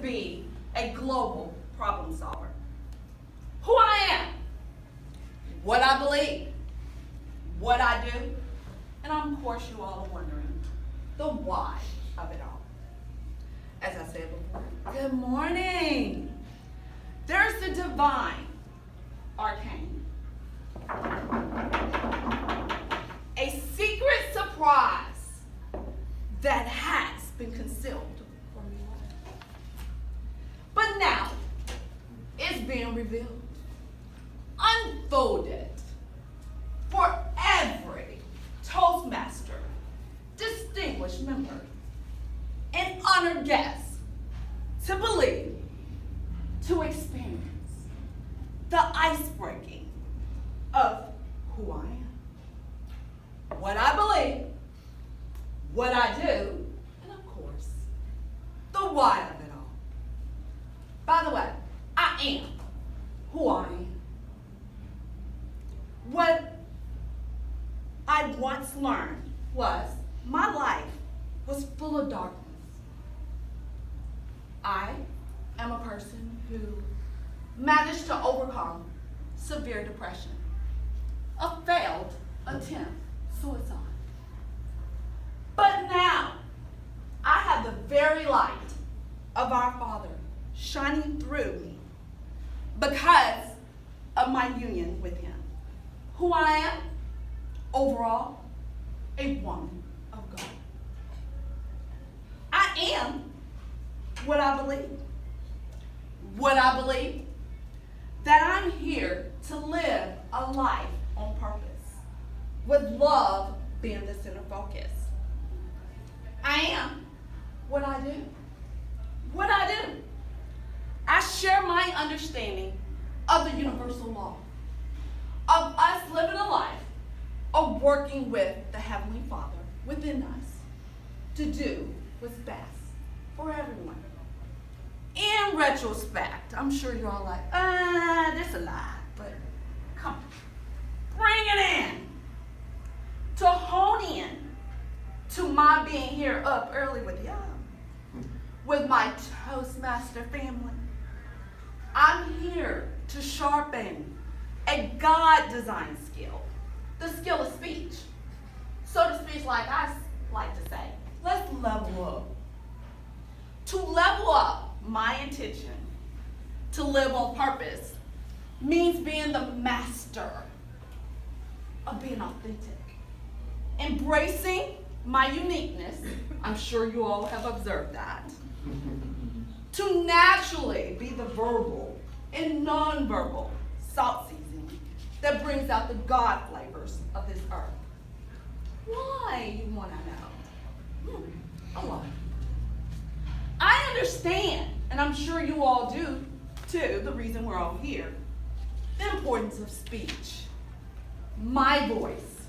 be a global problem solver. Who I am, what I believe, what I do, and of course you all are wondering the why of it all. As I said before, good morning. There's the divine arcane, a secret surprise that has been concealed from you all. But now it's being revealed, unfolded for every Toastmaster, distinguished member, and honored guest to believe, to experience the ice breaking of who I am, what I believe, what I do, and of course, the why of it all. By the way, I am who I am. What I once learned was my life was full of darkness. I am a person who managed to overcome severe depression, a failed attempt suicide. But now, I have the very light of our Father shining through me because of my union with Him. Who I am, overall, a woman of God. I am what I believe. What I believe, that I'm here to live a life on purpose, with love being the center focus. I am what I do. What I do. I share my understanding of the universal law, of us living a life of working with the Heavenly Father within us to do what's best for everyone. In retrospect, I'm sure you're all like, this a lie, but come on, bring it in. To hone in to my being here up early with y'all, with my Toastmaster family. I'm here to sharpen a God-designed skill, the skill of speech. So to speak, like I like to say, let's level up. To level up, my intention to live on purpose means being the master of being authentic, embracing my uniqueness. I'm sure you all have observed that. To naturally be the verbal and non-verbal salt seasoning that brings out the God flavors of this earth. Why, you want to know? A lot. I understand, and I'm sure you all do too, the reason we're all here, the importance of speech. My voice,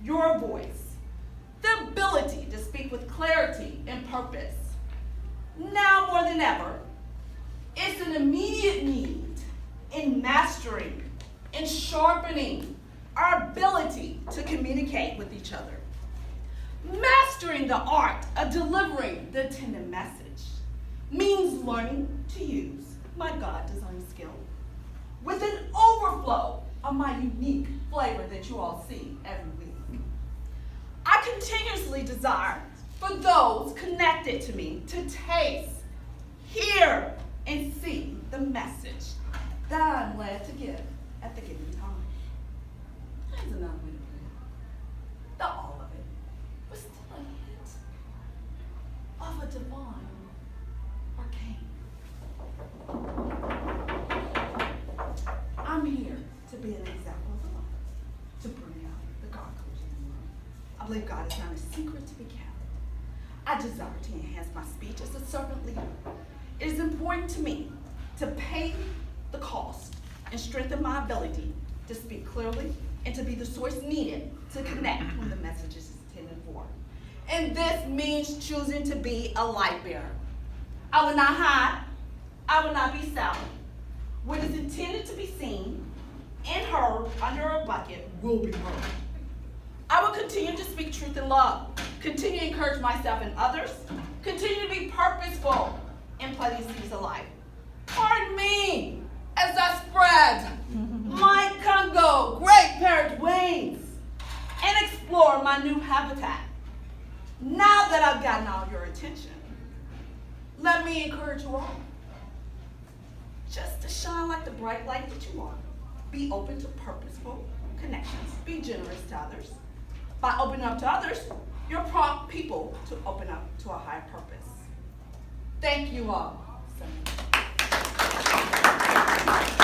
your voice, the ability to speak with clarity and purpose. Now more than ever, it's an immediate need in mastering and sharpening our ability to communicate with each other. Mastering the art of delivering the intended message means learning to use my God-designed skill with an overflow of my unique flavor that you all see every week. I continuously desire for those connected to me to taste, hear, and see the message that I'm led to give at the given time. That's another way to put it. The all of it was still a hint of a divine arcane. I'm here to be an example of love, to bring out the God culture in the world. I believe God is not a secret to be kept. I desire to enhance my speech as a servant leader. It is important to me to pay the cost and strengthen my ability to speak clearly and to be the source needed to connect when the message is intended for. And this means choosing to be a light bearer. I will not hide. I will not be silent. What is intended to be seen and heard under a bucket will be heard. I will continue to speak truth and love, continue to encourage myself and others, continue to be purposeful in places muddy seas of life. Pardon me as I spread my Congo Gray Parrot wings and explore my new habitat. Now that I've gotten all your attention, let me encourage you all just to shine like the bright light that you are. Be open to purposeful connections. Be generous to others. By opening up to others, you'll prompt people to open up to a higher purpose. Thank you all so much.